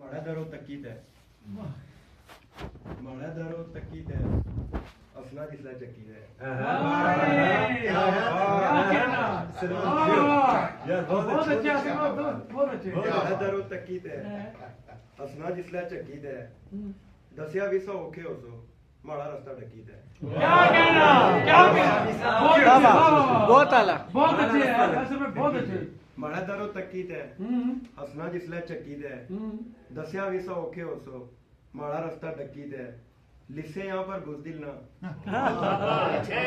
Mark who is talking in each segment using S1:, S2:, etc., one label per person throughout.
S1: माड़ा दरो तकीद है माड़ा दरो तकीद है असना जिसला चकीद है
S2: बहुत अच्छे
S1: माड़ा दरो तकीद है असना जिसला चकीद है दसिया भी सौ औखे हो सो माड़ा रास्ता डकीद है
S3: बहुत आला
S2: बहुत अच्छे असल में बहुत अच्छे
S1: माड़ा दरो तकीद है हसना जिसला चकीद है दसिया भी सौ औखे हो सो माड़ा रास्ता डकीद है लिसे यहाँ पर बुजदिल ना
S2: बहुत अच्छे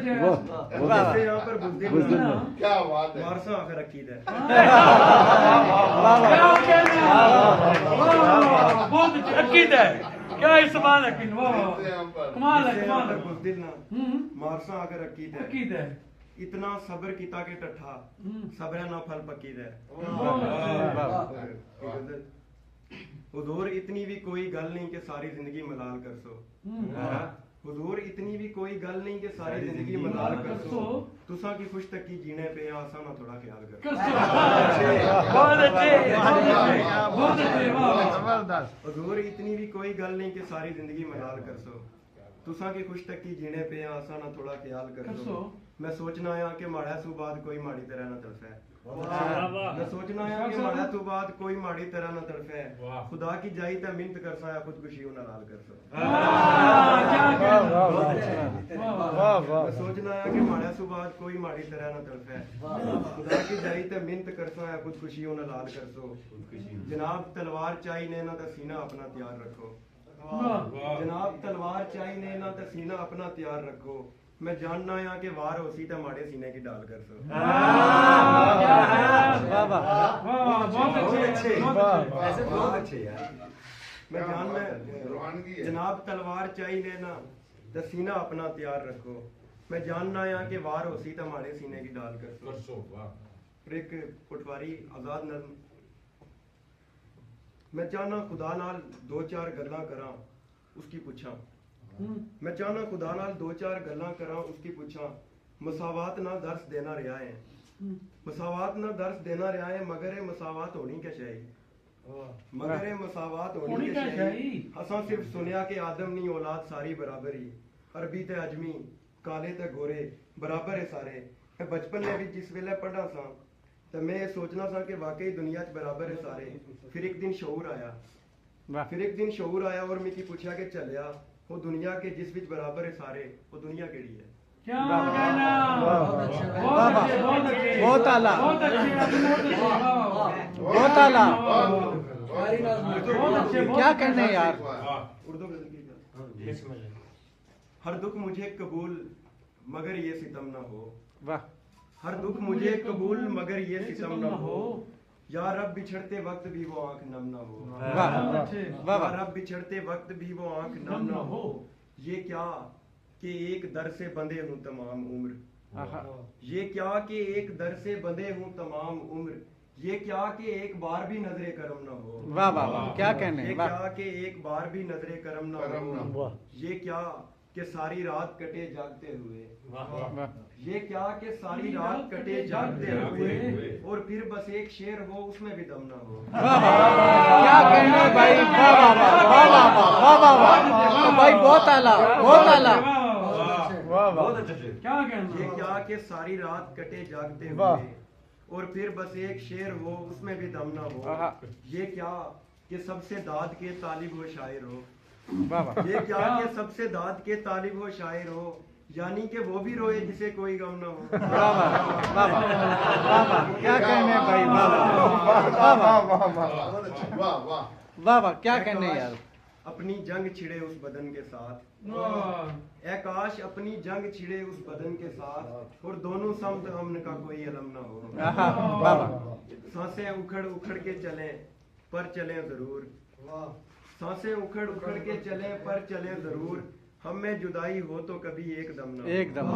S1: लिसे यहाँ पर बुजदिल ना
S4: क्या बात है
S1: मारसा आकर अकीद है
S2: बहुत अच्छे अकीद है क्या इस्तेमाल है कमाल है
S1: लिसे यहाँ
S2: कमाल
S1: पर
S2: है
S1: बुजदिल ना मारसा आकर अकीद है
S2: अकीद है
S1: इतना सब्र किता के टठा सब्र ना फल पकीद है हुजूर इतनी भी कोई गल नहीं कि सारी जिंदगी मलाल कर सो हुजूर इतनी भी कोई गल नहीं कि सारी जिंदगी मलाल कर सो तुसा की खुश तक की जीने पे आसा ना थोड़ा ख्याल कर
S2: बहुत अच्छे जबरदस्त
S1: हुजूर इतनी भी कोई गल नहीं कि सारी जिंदगी मलाल कर सो तुसा की खुश तक की जीने पे आसा ना थोड़ा ख्याल कर सो मैं सोचना आया कि माड़ा सु बाद कोई माड़ी तरह ना तड़फे मैं सोचना आया कि माड़ा तू बाद कोई माड़ी तरह ना तड़फे खुदा की जाई ते मिन्नत कर सा खुदकुशी ना लाल कर सो मैं सोचना आया कि माड़ा सु बाद कोई माड़ी तरह ना तड़फे खुदा की जाई ते मिन्नत कर सा खुदकुशी ना लाल कर सो जनाब तलवार चाही ने ना तो सीना अपना तैयार रखो जनाब तलवार चाही ने ना तो सीना अपना तैयार रखो मैं जानना या कि वार होसी ते माड़े सीने की डाल कर सो
S2: बहुत अच्छे
S1: ऐसे बहुत अच्छे यार मैं जानना जनाब तलवार चाही ने ना तो सीना अपना तैयार रखो मैं जानना या कि वार होसी ते माड़े सीने की डाल कर सो फिर एक पटवारी आजाद नज़म मैं चाहना खुदा नाल दो चार गल्लां करा उसकी पुछा मैं चाहना खुदा नाल दो चार गल्लां करा उसकी पूछा मसावात ना दर्स देना रहा है मसावात ना दर्स देना रहा है मगर ये मसावात होनी क्या चाहिए मगर ये मसावात होनी क्या चाहिए असा सिर्फ सुनिया कि आदम नी औलाद सारी बराबर ही अरबी ते अजमी काले ते गोरे बराबर है सारे मैं बचपन में भी जिस वेले पढ़ा सा तो मैं ये सोचना सा कि वाकई दुनिया च बराबर है सारे फिर एक दिन शऊर आया और मिकी पूछा कि चलिया वो दुनिया के जिस विच बराबर है सारे वो दुनिया केड़ी है
S2: क्या कहना
S3: बहुत आला बहुत आला
S2: बहुत अच्छे
S3: क्या कहने यार
S1: उर्दू गजल हर दुख मुझे कबूल मगर ये सितम ना हो
S3: वाह
S1: हर दुख मुझे कबूल मगर ये सितम ना हो या रब बिछड़ते वक्त भी वो आंख नम ना हो या रब बिछड़ते वक्त भी वो आंख नम ना हो ये क्या कि एक दर से बंधे हूँ तमाम उम्र ये क्या कि एक दर से बंधे हूँ तमाम उम्र ये क्या कि एक बार भी नजरे करम ना हो
S3: वाह वाह वाह क्या कहने
S1: ये क्या कि एक बार भी नजरे करम ना हो ये क्या कि सारी रात कटे जागते हुए ये क्या कि सारी रात कटे जागते हुए और फिर बस एक शेर हो उसमें भी दम ना हो
S3: क्या कहने भाई वाह वाह वाह वाह वाह वाह भाई बहुत आला
S2: बहुत अच्छे क्या कहना
S1: ये क्या कि सारी रात कटे जागते हुए और फिर बस एक शेर हो उसमें भी दम ना हो ये क्या कि सबसे दाद के तालिब हो शायर हो ये क्या कि सबसे दाद के तालिब हो शायर हो यानी कि वो भी रोए जिसे कोई गम ना हो
S3: क्या कहने भाई वाह वाह क्या कहने यार
S1: अपनी जंग छिड़े उस बदन के साथ ए काश अपनी जंग छिड़े उस बदन के साथ और दोनों समत अमन का कोई अलम ना हो सांसें उखड़ उखड़ के चलें पर चलें जरूर सांसें उखड़ उखड़ के चलें पर चलें जरूर हम में जुदाई हो तो कभी एक दम ना हो।
S3: एकदम